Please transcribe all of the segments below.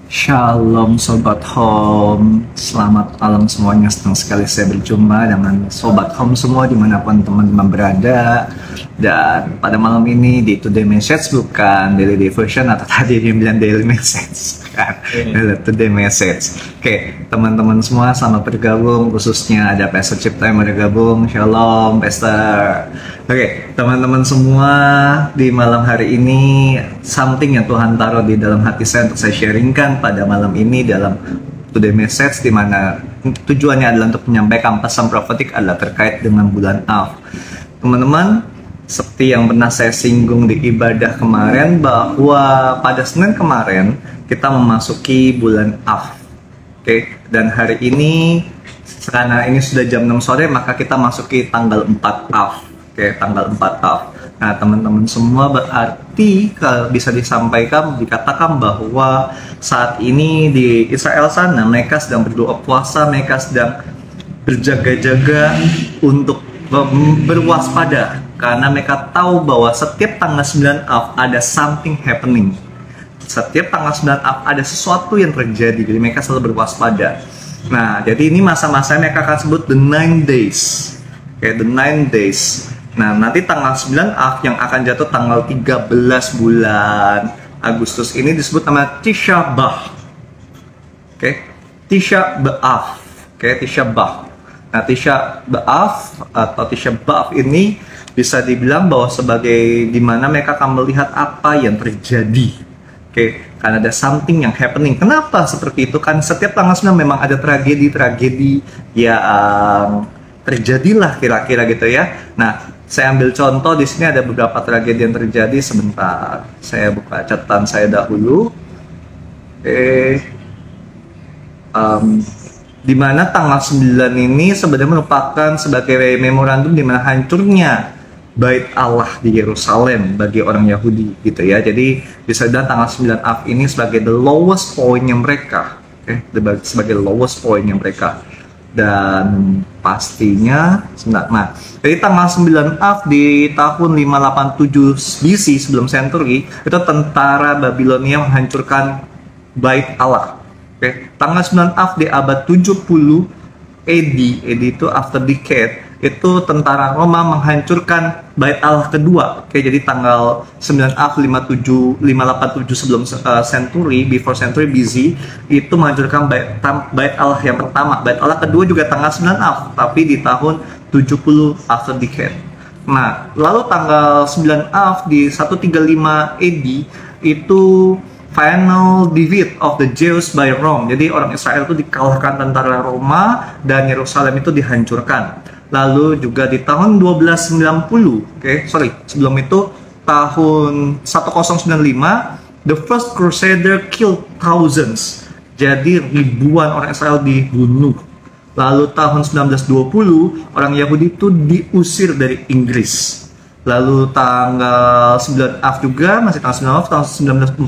Shalom Sobat Home, selamat malam semuanya. Senang sekali saya berjumpa dengan Sobat Home semua dimanapun teman-teman berada. Dan pada malam ini di Today Message, bukan Daily Devotion atau tadi dia bilang Daily Message, kan? Today Message. Oke, teman-teman semua selamat bergabung, khususnya ada Pastor Cipta yang bergabung. Shalom Pastor. Oke, teman-teman semua, di malam hari ini something yang Tuhan taruh di dalam hati saya untuk saya sharingkan pada malam ini dalam Today Message, di mana tujuannya adalah untuk menyampaikan pesan profetik adalah terkait dengan bulan Av. Teman-teman, seperti yang pernah saya singgung di ibadah kemarin, bahwa pada Senin kemarin kita memasuki bulan Av. Oke, dan hari ini karena ini sudah jam 6 sore, maka kita masuki tanggal 4 Av. Oke, tanggal 4 Av. Nah, teman-teman semua, berarti bisa disampaikan, dikatakan bahwa saat ini di Israel sana mereka sedang berdoa puasa, mereka sedang berjaga-jaga untuk berwaspada, karena mereka tahu bahwa setiap tanggal 9 Av ada something happening. Setiap tanggal 9 Av ada sesuatu yang terjadi, jadi mereka selalu berwaspada. Nah, jadi ini masa-masa mereka akan sebut the 9 days. Oke, the 9 days. Nah, nanti tanggal 9 Av yang akan jatuh tanggal 13 bulan Agustus ini disebut nama Tisha B'Av. Oke, Tisha B'Av. Oke, Tisha B'Av. Nah, Tisha B'Av atau Tisha B'Av ini bisa dibilang bahwa sebagai dimana mereka akan melihat apa yang terjadi. Oke, karena ada something yang happening. Kenapa seperti itu? Kan setiap tanggal 9 memang ada tragedi-tragedi yang terjadilah kira-kira gitu ya. Nah, saya ambil contoh di sini ada beberapa tragedi yang terjadi. Sebentar, saya buka catatan saya dahulu. Di mana tanggal 9 ini sebenarnya merupakan sebagai memorandum di mana hancurnya Bait Allah di Yerusalem bagi orang Yahudi gitu ya. Jadi bisa dibilang tanggal 9 Av ini sebagai the lowest point-nya mereka. Sebagai lowest point-nya mereka. Dan pastinya nah, jadi tanggal 9 Av di tahun 587 BC sebelum century, itu tentara Babilonia menghancurkan Bait Allah. Oke, tanggal 9 Av di abad 70 AD itu after decade, itu tentara Roma menghancurkan Bait Allah kedua. Oke, jadi tanggal 9 Av 587 sebelum century, before century BC, itu menghancurkan Bait Allah yang pertama. Bait Allah kedua juga tanggal 9 Av, tapi di tahun 70 after decade. Nah, lalu tanggal 9 Av di 135 AD itu final defeat of the Jews by Rome. Jadi orang Israel itu dikalahkan tentara Roma dan Yerusalem itu dihancurkan. Lalu juga di tahun 1290, sebelum itu tahun 1095, the first crusader killed thousands. Jadi ribuan orang Israel dibunuh. Lalu tahun 1920, orang Yahudi itu diusir dari Inggris. Lalu tanggal 9 Av juga, masih tanggal 9 Av, tahun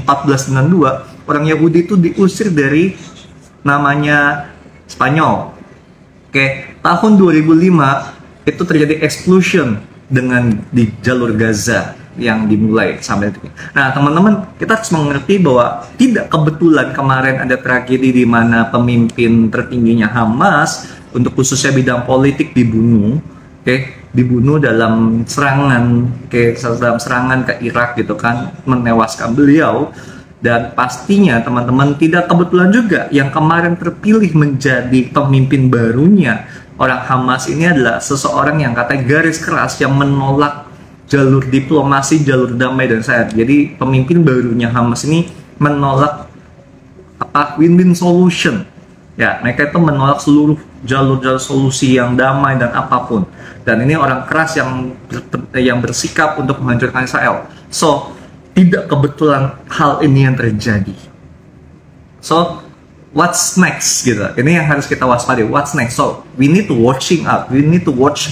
1492, orang Yahudi itu diusir dari namanya Spanyol. Oke, tahun 2005 itu terjadi explosion di jalur Gaza yang dimulai sampai detik. Nah, teman-teman, kita harus mengerti bahwa tidak kebetulan kemarin ada tragedi di mana pemimpin tertingginya Hamas, untuk khususnya bidang politik, dibunuh. Dibunuh dalam serangan ke Irak gitu kan, menewaskan beliau. Dan pastinya teman-teman, tidak kebetulan juga yang kemarin terpilih menjadi pemimpin barunya orang Hamas ini adalah seseorang yang katanya garis keras yang menolak jalur diplomasi, jalur damai dan sehat. Jadi pemimpin barunya Hamas ini menolak win-win solution. Ya, mereka itu menolak seluruh jalur-jalur solusi yang damai dan apapun. Dan ini orang keras yang bersikap untuk menghancurkan Israel. So, tidak kebetulan hal ini yang terjadi. So, what's next gitu? Ini yang harus kita waspadai. What's next? So, we need to watch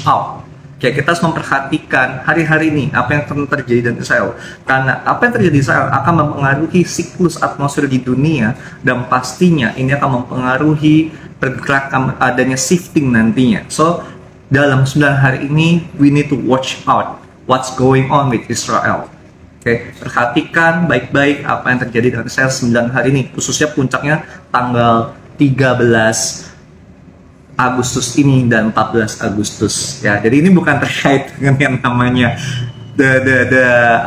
out. Kayak kita harus memperhatikan hari-hari ini apa yang terjadi di Israel. Karena apa yang terjadi di Israel akan mempengaruhi siklus atmosfer di dunia, dan pastinya ini akan mempengaruhi pergerakan adanya shifting nantinya. So, dalam 9 hari ini we need to watch out what's going on with Israel. Oke, perhatikan baik-baik apa yang terjadi dengan Israel 9 hari ini, khususnya puncaknya tanggal 13 Agustus ini dan 14 Agustus. Ya, jadi ini bukan terkait dengan yang namanya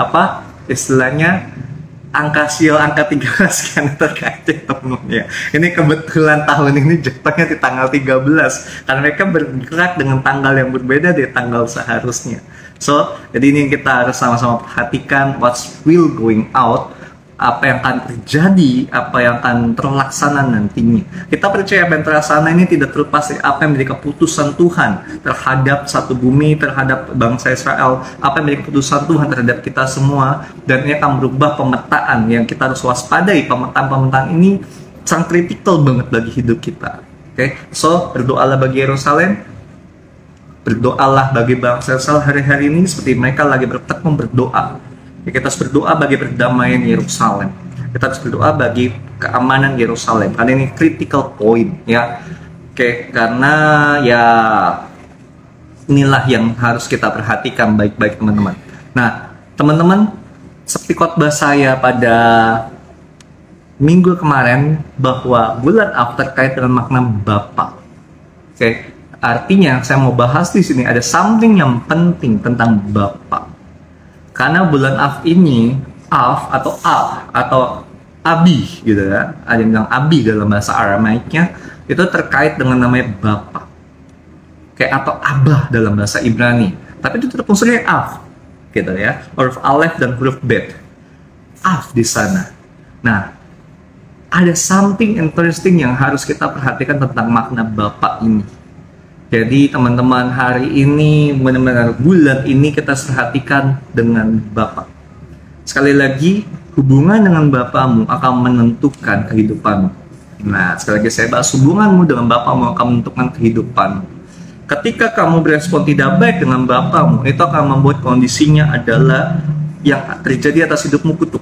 apa istilahnya angka sial angka 13 kan terkait ya teman-teman ya. Ini kebetulan tahun ini jatuhnya di tanggal 13 karena mereka bergerak dengan tanggal yang berbeda dari tanggal seharusnya. So, jadi ini kita harus sama-sama perhatikan what's will going out, apa yang akan terjadi, apa yang akan terlaksana nantinya. Kita percaya apa yang terlaksana ini tidak terlepas dari apa yang menjadi keputusan Tuhan terhadap satu bumi, terhadap bangsa Israel, apa yang menjadi keputusan Tuhan terhadap kita semua, dan ini akan merubah pemetaan yang kita harus waspadai. Pemetaan-pemetaan ini sangat kritikal banget bagi hidup kita. Oke, so berdoalah bagi Yerusalem, berdoalah bagi bangsa Israel hari-hari ini seperti mereka lagi bertekun berdoa. Ya, kita harus berdoa bagi perdamaian Yerusalem. Kita harus berdoa bagi keamanan Yerusalem. Karena ini critical point ya. Oke, karena ya inilah yang harus kita perhatikan baik-baik teman-teman. Nah, teman-teman, seperti khotbah saya pada minggu kemarin bahwa bulan Av terkait dengan makna Bapa. Oke, artinya saya mau bahas di sini ada something yang penting tentang Bapa. Karena bulan Av ini, Av atau Ab atau Abi gitu ya. Ada yang bilang Abi dalam bahasa Aramaiknya, itu terkait dengan namanya Bapa. Kayak atau Abah dalam bahasa Ibrani. Tapi itu tetap unsurnya Av gitu ya. Huruf Alef dan huruf Bet. Av di sana. Nah, ada something interesting yang harus kita perhatikan tentang makna Bapa ini. Jadi teman-teman, hari ini benar-benar bulan ini kita perhatikan dengan Bapa. Sekali lagi, hubungan dengan Bapamu akan menentukan kehidupanmu. Nah, sekali lagi saya bahas hubunganmu dengan Bapamu akan menentukan kehidupanmu. Ketika kamu berespon tidak baik dengan Bapamu, itu akan membuat kondisinya adalah yang terjadi atas hidupmu kutuk.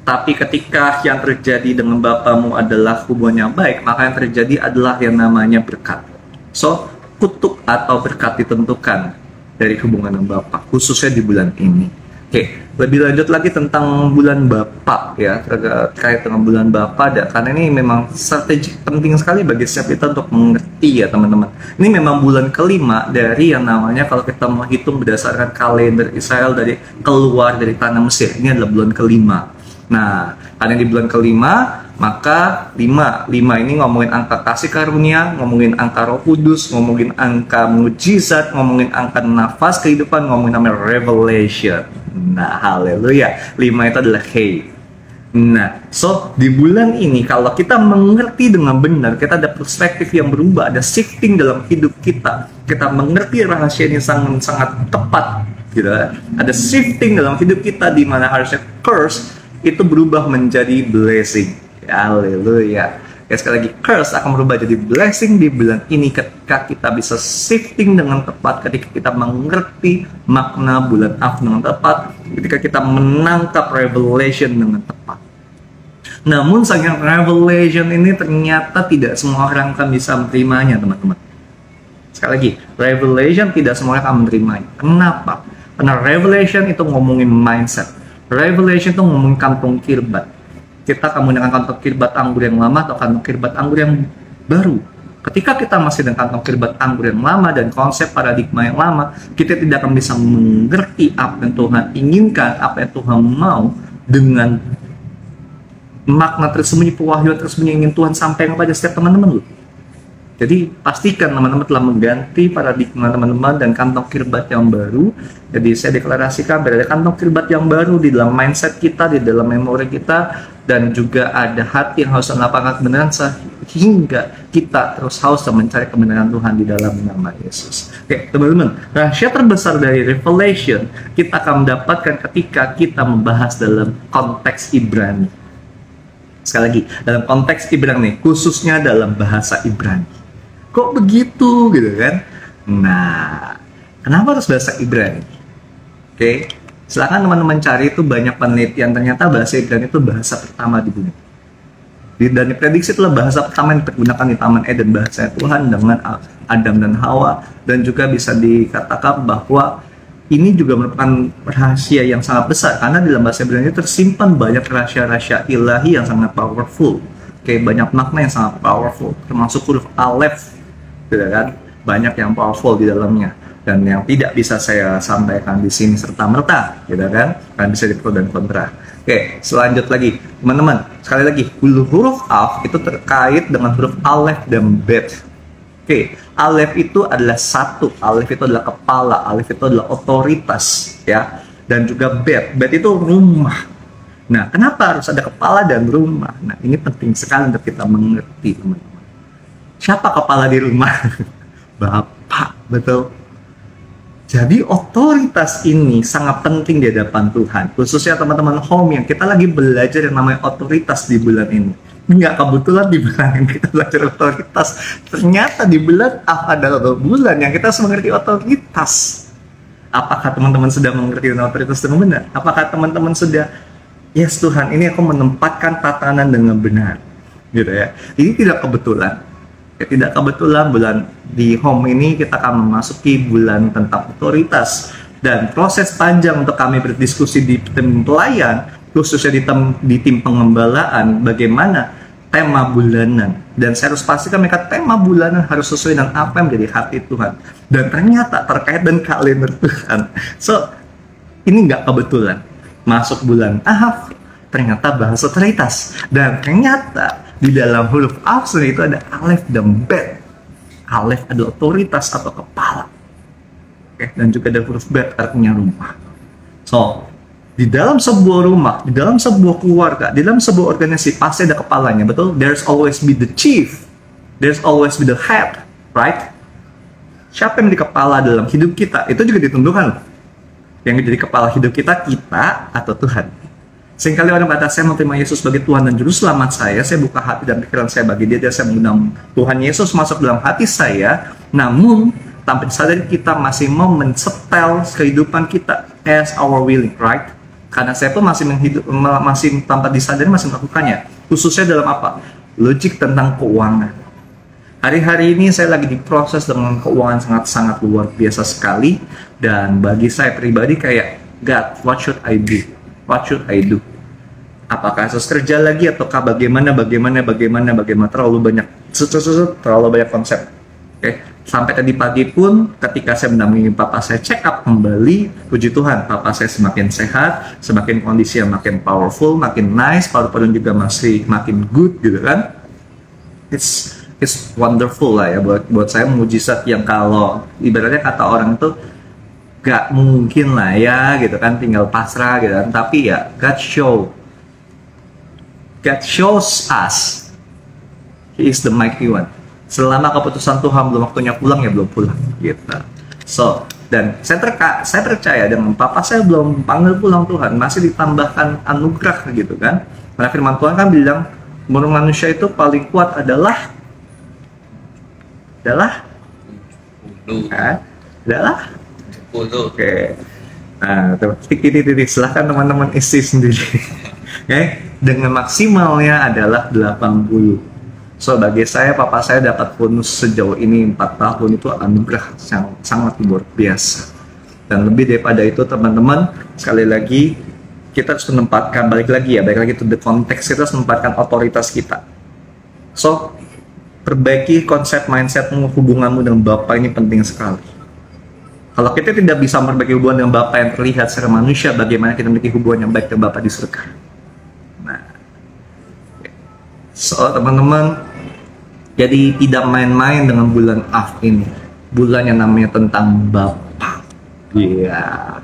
Tapi ketika yang terjadi dengan Bapamu adalah hubungannya baik, maka yang terjadi adalah yang namanya berkat. So, kutuk atau berkat ditentukan dari hubungan dengan Bapa, khususnya di bulan ini. Oke, lebih lanjut lagi tentang bulan Bapa ya, terkait dengan bulan Bapa, karena ini memang strategi penting sekali bagi setiap kita untuk mengerti ya teman-teman. Ini memang bulan kelima dari yang namanya kalau kita menghitung berdasarkan kalender Israel dari keluar dari tanah Mesir, ini adalah bulan kelima. Nah, karena di bulan kelima, maka 5 ini ngomongin angka kasih karunia, ngomongin angka Roh Kudus, ngomongin angka mujizat, ngomongin angka nafas kehidupan, ngomongin namanya revelation. Nah, haleluya. 5 itu adalah hey. Nah, so di bulan ini kalau kita mengerti dengan benar, kita ada perspektif yang berubah, ada shifting dalam hidup kita. Kita mengerti rahasia ini sangat tepat gitu. Ada shifting dalam hidup kita di mana harusnya curse itu berubah menjadi blessing. Haleluya. Ya, sekali lagi, curse akan berubah jadi blessing di bulan ini ketika kita bisa shifting dengan tepat, ketika kita mengerti makna bulan Av dengan tepat, ketika kita menangkap revelation dengan tepat. Namun sayang, revelation ini ternyata tidak semua orang akan bisa menerimanya teman-teman. Sekali lagi, revelation tidak semua orang akan menerimanya. Kenapa? Karena revelation itu ngomongin mindset. Revelation itu ngomongin kantong kirbat. Kita akan menggunakan kantong kirbat anggur yang lama atau kantong kirbat anggur yang baru. Ketika kita masih dengan kantong kirbat anggur yang lama dan konsep paradigma yang lama, kita tidak akan bisa mengerti apa yang Tuhan inginkan, apa yang Tuhan mau dengan makna tersembunyi, pewahyuan tersembunyi yang ingin Tuhan sampaikan kepada setiap teman-teman. Jadi pastikan teman-teman telah mengganti paradigma teman-teman dan kantong kirbat yang baru. Jadi saya deklarasikan berada kantong kirbat yang baru di dalam mindset kita, di dalam memori kita, dan juga ada hati yang haus melapangkan kebenaran sehingga kita terus haus mencari kebenaran Tuhan di dalam nama Yesus. Oke, teman-teman, rahasia terbesar dari revelation kita akan mendapatkan ketika kita membahas dalam konteks Ibrani. Sekali lagi, dalam konteks Ibrani, khususnya dalam bahasa Ibrani. Kok begitu gitu kan? Nah, kenapa harus bahasa Ibrani? Oke, silakan teman-teman cari, itu banyak penelitian, ternyata bahasa Ibrani itu bahasa pertama di bumi. Dan diprediksi itulah bahasa pertama yang digunakan di Taman Eden, bahasa Tuhan dengan Adam dan Hawa. Dan juga bisa dikatakan bahwa ini juga merupakan rahasia yang sangat besar, karena di dalam bahasa Ibrani tersimpan banyak rahasia-rahasia ilahi yang sangat powerful. Oke, banyak makna yang sangat powerful, termasuk huruf Alef, gitu kan? Banyak yang powerful di dalamnya, dan yang tidak bisa saya sampaikan di sini serta merta, gitu kan? Kan bisa di pro dan kontra. Oke, selanjut lagi, teman-teman. Sekali lagi, huruf Alef itu terkait dengan huruf Alef dan Bet. Oke, Alef itu adalah satu, Alef itu adalah kepala, Alef itu adalah otoritas, ya. Dan juga Bet, Bet itu rumah. Nah, kenapa harus ada kepala dan rumah? Nah, ini penting sekali untuk kita mengerti, teman-teman. Siapa kepala di rumah? Bapak, betul. Jadi otoritas ini sangat penting di hadapan Tuhan, khususnya teman-teman home yang kita lagi belajar yang namanya otoritas di bulan ini. Nggak kebetulan di bulan yang kita belajar otoritas, ternyata di bulan adalah bulan yang kita harus mengerti otoritas. Apakah teman-teman sudah mengerti otoritas dengan benar? Apakah teman-teman sudah, yes Tuhan, ini aku menempatkan tatanan dengan benar, gitu ya? Ini tidak kebetulan. Ya, tidak kebetulan bulan di home ini kita akan memasuki bulan tentang otoritas, dan proses panjang untuk kami berdiskusi di tim pelayan, khususnya di tim pengembalaan, bagaimana tema bulanan. Dan saya harus pastikan mereka tema bulanan harus sesuai dengan apa yang menjadi hati Tuhan, dan ternyata terkait dengan kalender Tuhan. So, ini nggak kebetulan masuk bulan Ahab, ternyata bahas otoritas, dan ternyata di dalam huruf Alef itu ada Alef dan Bet. Alef adalah otoritas atau kepala, oke, dan juga ada huruf Bet artinya rumah. So, di dalam sebuah rumah, di dalam sebuah keluarga, di dalam sebuah organisasi pasti ada kepalanya, betul? There's always be the chief, there's always be the head, right? Siapa yang menjadi kepala dalam hidup kita? Itu juga ditentukan. Yang menjadi kepala hidup kita atau Tuhan. Seringkali orang berkata, saya menerima Yesus sebagai Tuhan dan Juru Selamat saya buka hati dan pikiran saya bagi Dia, dan saya mengundang Tuhan Yesus masuk dalam hati saya. Namun, tanpa disadari kita masih mau mensetel kehidupan kita as our willing, right? Karena saya pun masih tanpa disadari masih melakukannya, khususnya dalam apa? Logik tentang keuangan. Hari-hari ini saya lagi diproses dengan keuangan sangat-sangat luar biasa sekali, dan bagi saya pribadi kayak, God, what should I do? What should I do? Apakah harus kerja lagi ataukah bagaimana terlalu banyak konsep. Oke, sampai tadi pagi pun ketika saya mendampingi papa saya check up kembali, puji Tuhan, papa saya semakin sehat, semakin kondisi yang makin powerful, makin nice, paru-paru juga masih makin good, gitu kan. It's wonderful lah ya, buat saya mujizat yang kalau ibaratnya kata orang itu gak mungkin lah ya, gitu kan, tinggal pasrah gitu kan. Tapi ya God shows us He is the mighty one. Selama keputusan Tuhan belum waktunya pulang, ya belum pulang, gitu. So, dan saya percaya dengan papa saya belum panggil pulang Tuhan, masih ditambahkan anugerah, gitu kan. Karena firman Tuhan kan bilang manusia itu paling kuat adalah Oke. Nah, titik-titik, silahkan teman-teman isi sendiri. Oke, dengan maksimalnya adalah 80. So, bagi saya, papa saya dapat bonus sejauh ini 4 tahun itu anugerah yang sangat luar biasa. Dan lebih daripada itu, teman-teman, sekali lagi, kita harus menempatkan, balik lagi to the konteks, kita harus menempatkan otoritas kita. So, perbaiki konsep mindsetmu, hubunganmu dengan Bapa ini penting sekali. Kalau kita tidak bisa memperbaiki hubungan dengan Bapa yang terlihat secara manusia, bagaimana kita memiliki hubungan yang baik dengan Bapa di surga? Nah, so teman-teman, jadi tidak main-main dengan bulan Av ini. Bulan yang namanya tentang Bapa. Iya.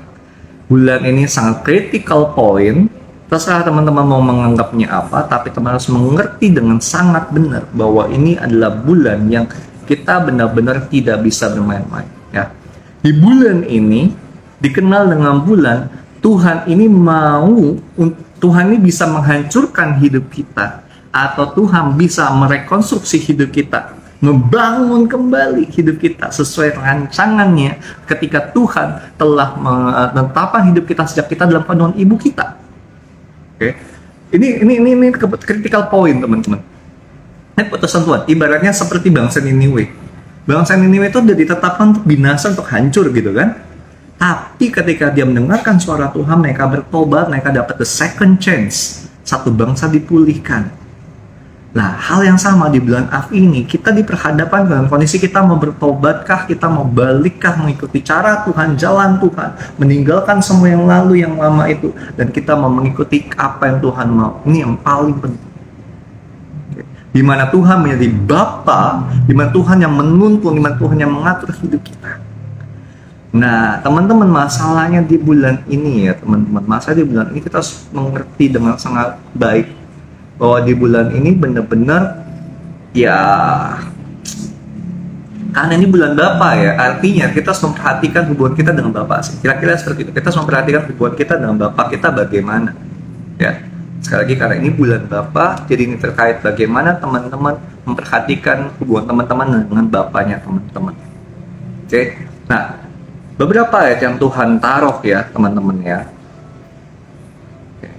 Bulan ini sangat critical point. Terserah teman-teman mau menganggapnya apa, tapi teman harus mengerti dengan sangat benar bahwa ini adalah bulan yang kita benar-benar tidak bisa bermain-main. Ya. Di bulan ini dikenal dengan bulan Tuhan ini bisa menghancurkan hidup kita, atau Tuhan bisa merekonstruksi hidup kita, membangun kembali hidup kita sesuai rancangannya ketika Tuhan telah menetapkan hidup kita sejak kita dalam kandungan ibu kita. Oke. Ini critical point, teman-teman. Ini putusan Tuhan, ibaratnya seperti bangsa Niniwe. Bangsa Niniwe itu sudah ditetapkan untuk binasa, untuk hancur, gitu kan. Tapi ketika dia mendengarkan suara Tuhan, mereka bertobat, mereka dapat the second chance. Satu bangsa dipulihkan. Nah, hal yang sama di bulan Av ini, kita diperhadapkan dengan kondisi kita mau bertobatkah, kita mau balikkah, mengikuti cara Tuhan, jalan Tuhan, meninggalkan semua yang lalu, yang lama itu, dan kita mau mengikuti apa yang Tuhan mau. Ini yang paling penting. Di mana Tuhan menjadi Bapa, di mana Tuhan yang menuntun, di mana Tuhan yang mengatur hidup kita. Nah, teman-teman, masalahnya di bulan ini ya, teman-teman, masalah di bulan ini kita harus mengerti dengan sangat baik bahwa di bulan ini benar-benar ya, karena ini bulan Bapa ya, artinya kita harus memperhatikan hubungan kita dengan Bapa sih. Kira-kira seperti itu. Kita harus memperhatikan hubungan kita dengan Bapa kita bagaimana. Ya. Sekali lagi, karena ini bulan Bapa, jadi ini terkait bagaimana teman-teman memperhatikan hubungan teman-teman dengan Bapanya teman-teman. Oke. Nah, beberapa ayat yang Tuhan taruh ya, teman-teman ya. Oke.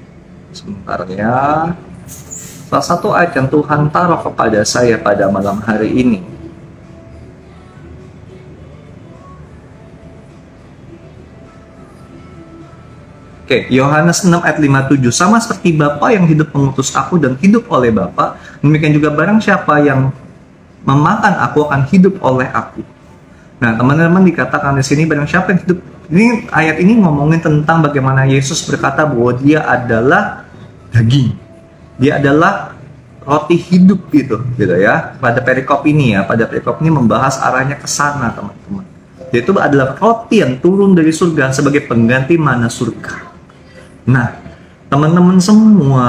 Sebentar ya. Salah satu ayat yang Tuhan taruh kepada saya pada malam hari ini. Oke, Yohanes 6 ayat 57. Sama seperti Bapa yang hidup mengutus aku dan hidup oleh Bapa, demikian juga barang siapa yang memakan aku akan hidup oleh aku. Nah, teman-teman, dikatakan di sini barang siapa yang hidup. Ini ayat ini ngomongin tentang bagaimana Yesus berkata bahwa dia adalah daging. Dia adalah roti hidup gitu ya. Pada perikop ini membahas arahnya ke sana, teman-teman. Yaitu adalah roti yang turun dari surga sebagai pengganti mana surga. Nah, teman-teman semua,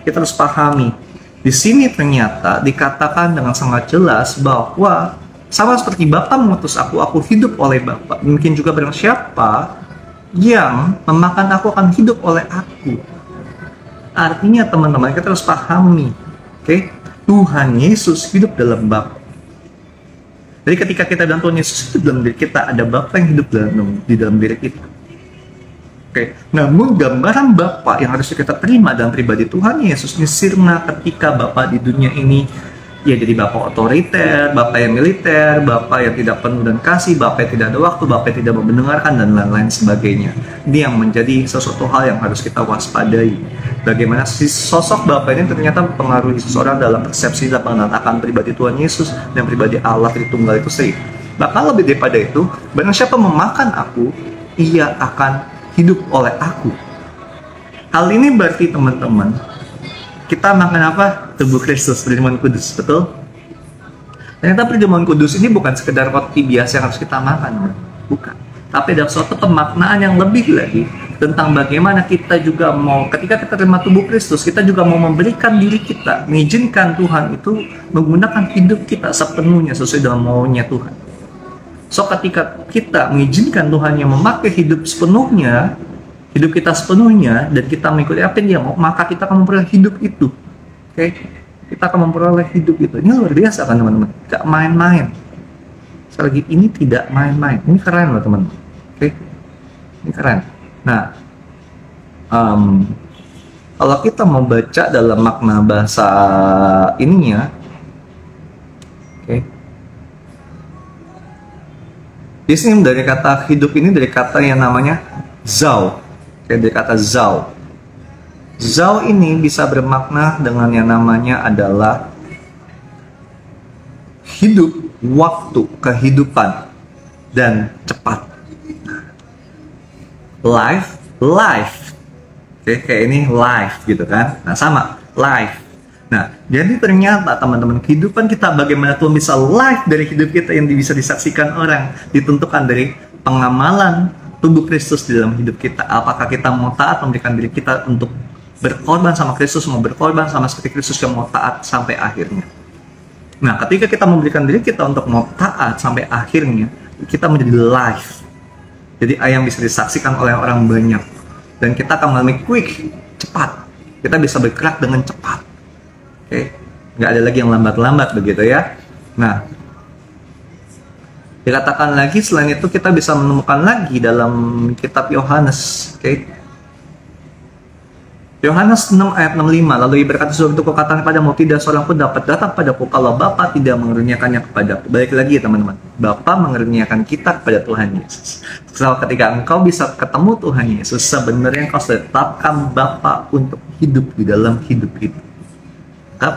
kita harus pahami. Di sini ternyata dikatakan dengan sangat jelas bahwa sama seperti Bapa mengutus aku hidup oleh Bapa. Mungkin juga barang siapa yang memakan aku akan hidup oleh aku. Artinya teman-teman, kita harus pahami, oke? Tuhan Yesus hidup dalam Bapa. Jadi ketika kita dalam Tuhan Yesus hidup dalam diri kita, ada Bapa yang hidup di dalam diri kita. Oke. Namun gambaran Bapa yang harus kita terima dalam pribadi Tuhan Yesus ini sirna ketika Bapa di dunia ini ya jadi Bapa otoriter, Bapa yang militer, Bapa yang tidak penuh dan kasih, Bapa yang tidak ada waktu, Bapa yang tidak mau mendengarkan, dan lain-lain sebagainya. Ini yang menjadi sesuatu hal yang harus kita waspadai. Bagaimana si sosok Bapa ini ternyata mempengaruhi seseorang dalam persepsi dan pengenalan pribadi Tuhan Yesus dan pribadi Allah Tritunggal itu sendiri. Bahkan lebih daripada itu, barang siapa memakan aku, ia akan hidup oleh aku. Hal ini berarti teman-teman, kita makan apa? Tubuh Kristus, perjamuan kudus, betul? Ternyata perjamuan kudus ini bukan sekedar roti biasa yang harus kita makan, bukan. Tapi ada suatu pemaknaan yang lebih lagi tentang bagaimana kita juga mau, ketika kita terima tubuh Kristus, kita juga mau memberikan diri kita, mengizinkan Tuhan itu menggunakan hidup kita sepenuhnya sesuai dengan maunya Tuhan. So ketika kita mengizinkan Tuhan yang memakai hidup sepenuhnya, hidup kita sepenuhnya, dan kita mengikuti apa yang dia mau, maka kita akan memperoleh hidup itu. Oke? Kita akan memperoleh hidup itu. Ini luar biasa kan teman-teman? Tidak main-main. Sekali lagi, ini tidak main-main. Ini keren loh teman-teman. Oke? Ini keren. Nah, kalau kita mau baca dalam makna bahasa ininya, oke? Di sini dari kata hidup ini dari kata yang namanya zau. Dari kata zau. Zau ini bisa bermakna dengan yang namanya adalah hidup, waktu, kehidupan, dan cepat. Life. Oke, kayak ini life gitu kan. Nah, sama, life. Nah, jadi ternyata teman-teman, kehidupan kita bagaimana Tuhan bisa life dari hidup kita yang bisa disaksikan orang, ditentukan dari pengamalan tubuh Kristus di dalam hidup kita. Apakah kita mau taat memberikan diri kita untuk berkorban sama Kristus, mau berkorban sama seperti Kristus yang mau taat sampai akhirnya. Nah, ketika kita memberikan diri kita untuk mau taat sampai akhirnya, kita menjadi life. Jadi yang bisa disaksikan oleh orang banyak. Dan kita akan mengalami quick, cepat. Kita bisa bergerak dengan cepat. Oke, nggak ada lagi yang lambat-lambat begitu ya. Nah, dikatakan lagi selain itu kita bisa menemukan lagi dalam kitab Yohanes, oke? Yohanes 6 ayat 65, lalu ia berkata, "Sebab itu kukatakan padamu, tidak seorang pun dapat datang padaku kalau Bapa tidak mengerniakannya kepadaku." Balik lagi ya teman-teman, Bapa mengerniakan kita kepada Tuhan Yesus. So, ketika engkau bisa ketemu Tuhan Yesus, sebenarnya engkau sudah tetapkan Bapa untuk hidup di dalam hidup itu.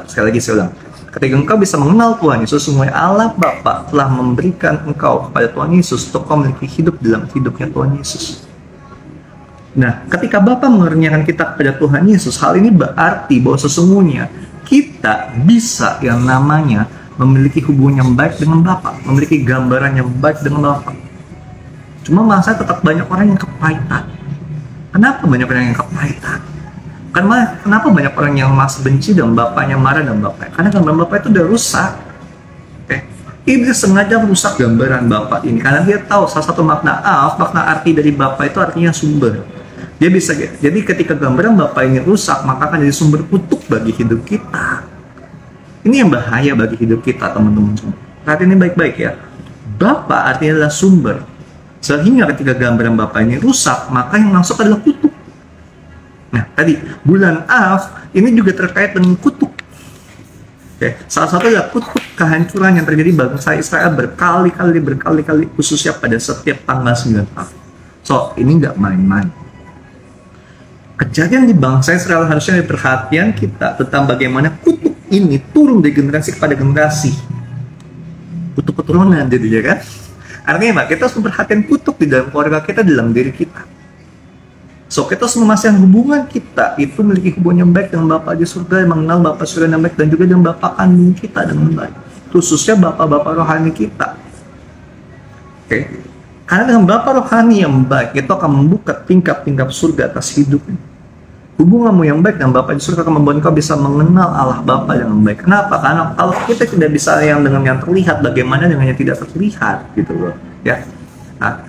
Sekali lagi saya ulang, ketika engkau bisa mengenal Tuhan Yesus, semua Allah Bapa telah memberikan engkau kepada Tuhan Yesus untuk kau memiliki hidup dalam hidupnya Tuhan Yesus. Nah, ketika Bapa mengerniakan kita kepada Tuhan Yesus, hal ini berarti bahwa sesungguhnya kita bisa yang namanya memiliki hubungan yang baik dengan Bapa, memiliki gambaran yang baik dengan Bapa. Cuma masa tetap banyak orang yang kepahitan. Kenapa banyak orang yang kepahitan? Kenapa banyak orang yang masih benci dan bapaknya marah dan bapaknya? Karena gambaran bapak itu udah rusak. Iblis sengaja merusak gambaran bapak ini karena dia tahu salah satu makna arti dari bapak itu artinya sumber. Dia bisa, jadi ketika gambaran bapak ini rusak, maka akan jadi sumber kutuk bagi hidup kita. Ini yang bahaya bagi hidup kita, teman-teman semua. Perhatian ini baik-baik ya. Bapak artinya adalah sumber. Sehingga ketika gambaran bapak ini rusak, maka yang masuk adalah kutuk. Nah, tadi bulan Av ini juga terkait dengan kutuk. Salah satu adalah kutuk kehancuran yang terjadi bangsa Israel berkali-kali, khususnya pada setiap tanggal 9 Av. So, ini nggak main-main. Kejadian di bangsa Israel harusnya menjadi perhatian kita tentang bagaimana kutuk ini turun dari generasi kepada generasi. Kutuk keturunan jadinya kan? Artinya apa? Kita harus memperhatikan kutuk di dalam keluarga kita, di dalam diri kita. So, kita harus memastikan hubungan kita itu memiliki hubungan yang baik dengan Bapa di surga, yang mengenal Bapa surga yang baik, dan juga dengan Bapa kandung kita dengan baik. Khususnya Bapa-Bapa rohani kita. Karena dengan Bapa rohani yang baik, itu akan membuka tingkap-tingkap surga atas hidupmu. Hubunganmu yang baik dengan Bapa di surga akan membuat kau bisa mengenal Allah Bapa yang baik. Kenapa? Karena kalau kita tidak bisa yang dengan yang terlihat, bagaimana dengan yang tidak terlihat, gitu loh. Ya. Nah,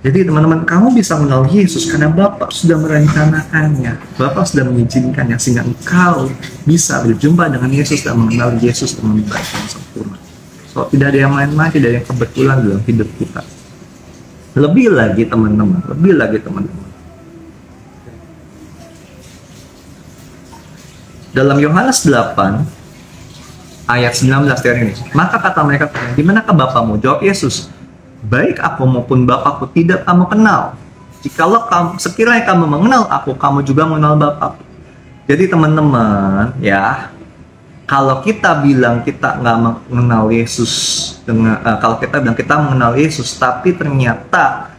jadi teman-teman, kamu bisa mengenal Yesus karena Bapa sudah merencanakannya. Bapa sudah mengizinkannya sehingga engkau bisa berjumpa dengan Yesus dan mengenal Yesus dengan baik dan sempurna. So, tidak ada yang main-main, tidak ada yang kebetulan dalam hidup kita. Lebih lagi teman-teman. Dalam Yohanes 8 ayat 19 ini, maka kata mereka, "Di manakah Bapamu?" Jawab Yesus, "Baik aku maupun Bapakku tidak kamu kenal. Jikalau sekiranya kamu mengenal aku, kamu juga mengenal Bapakku." Jadi teman-teman ya, kalau kita bilang kita nggak mengenal Yesus kalau kita bilang kita mengenal Yesus tapi ternyata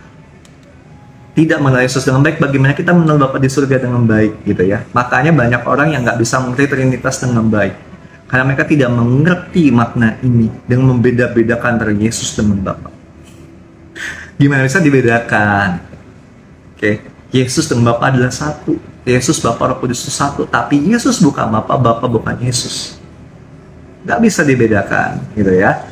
tidak mengenal Yesus dengan baik, bagaimana kita mengenal Bapa di surga dengan baik gitu ya. Makanya banyak orang yang nggak bisa mengerti Trinitas dengan baik karena mereka tidak mengerti makna ini dengan membeda-bedakan antara Yesus dengan Bapa. Gimana bisa dibedakan? Yesus dan Bapa adalah satu. Yesus, Bapa, Roh Kudus itu satu. Tapi Yesus bukan Bapa, Bapa bukan Yesus. Nggak bisa dibedakan, gitu ya.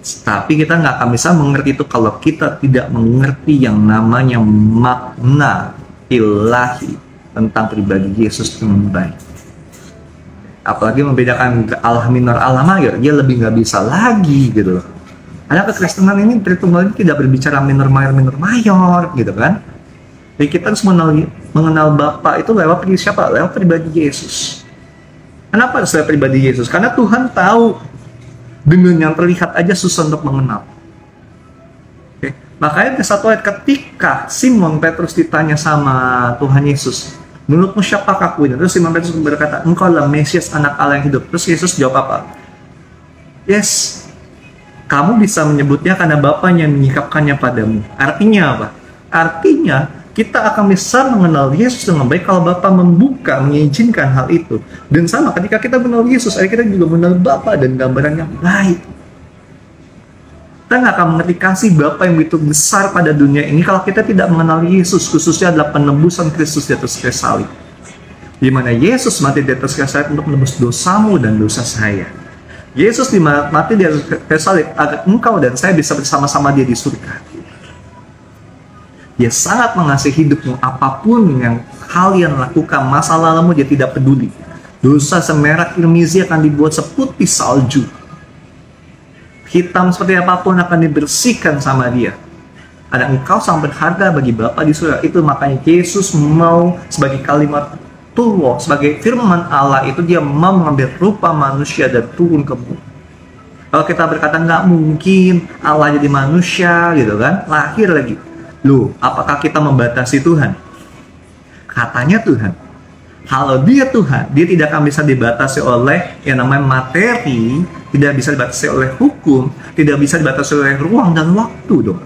Tapi kita nggak akan bisa mengerti itu kalau kita tidak mengerti yang namanya makna ilahi tentang pribadi Yesus dengan baik. Apalagi membedakan Allah minor, Allah mayor, dia lebih nggak bisa lagi, gitu loh. Karena kekristenan ini Tritunggal ini tidak berbicara minor mayor gitu kan. Jadi kita harus mengenal Bapa itu lewat siapa? Lewat pribadi Yesus. Kenapa harus lewat pribadi Yesus? Karena Tuhan tahu dengan yang terlihat aja susah untuk mengenal. Makanya di satu ayat ketika Simon Petrus ditanya sama Tuhan Yesus, "Menurutmu siapakah aku ini?" Terus Simon Petrus berkata, "Engkau adalah Mesias, anak Allah yang hidup." Terus Yesus jawab apa? "Yes, kamu bisa menyebutnya karena Bapaknya menyikapkannya padamu." Artinya apa? Artinya kita akan bisa mengenal Yesus dengan baik kalau Bapa membuka, mengizinkan hal itu. Dan sama ketika kita mengenal Yesus, kita juga mengenal Bapa dan gambaran yang baik. Kita nggak akan mengerti kasih Bapa yang begitu besar pada dunia ini kalau kita tidak mengenal Yesus, khususnya adalah penebusan Kristus di atas kayu salib. Di mana Yesus mati di atas kayu salib untuk menebus dosamu dan dosa saya. Yesus mati di atas kayu salib agar engkau dan saya bisa bersama-sama Dia di surga. Dia sangat mengasihi hidupmu, apapun yang kalian lakukan, masa lalumu Dia tidak peduli. Dosa semerah kirmizi akan dibuat seputih salju. Hitam seperti apapun akan dibersihkan sama Dia. Anak engkau sangat berharga bagi Bapa di surga. Itu makanya Yesus mau sebagai kalimat Tuhan, sebagai firman Allah itu dia mau mengambil rupa manusia dan turun ke bumi. Kalau kita berkata nggak mungkin Allah jadi manusia gitu kan, lahir lagi. Loh, apakah kita membatasi Tuhan? Katanya Tuhan. Kalau dia Tuhan, dia tidak akan bisa dibatasi oleh yang namanya materi, tidak bisa dibatasi oleh hukum, tidak bisa dibatasi oleh ruang dan waktu dong.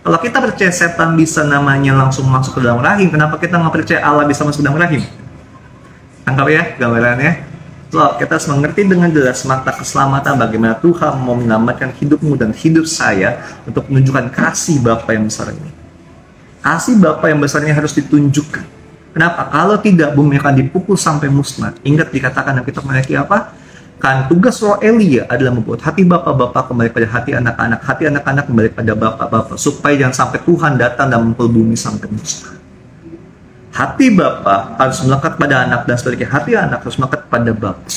Kalau kita percaya setan bisa namanya langsung masuk ke dalam rahim, kenapa kita nggak percaya Allah bisa masuk ke dalam rahim? Tangkap ya gambarannya. So, kita harus mengerti dengan jelas mata keselamatan bagaimana Tuhan mau menyelamatkan hidupmu dan hidup saya untuk menunjukkan kasih Bapa yang besar ini. Kasih Bapa yang besar ini harus ditunjukkan. Kenapa? Kalau tidak, bumi akan dipukul sampai musnah. Ingat dikatakan dalam kitab Matius apa? Kan tugas roh Elia adalah membuat hati bapak-bapak kembali pada hati anak-anak kembali pada bapak-bapak, supaya jangan sampai Tuhan datang dan memukul bumi sampai musnah. Hati bapak harus melekat pada anak dan sebaliknya hati anak harus melekat pada bapak.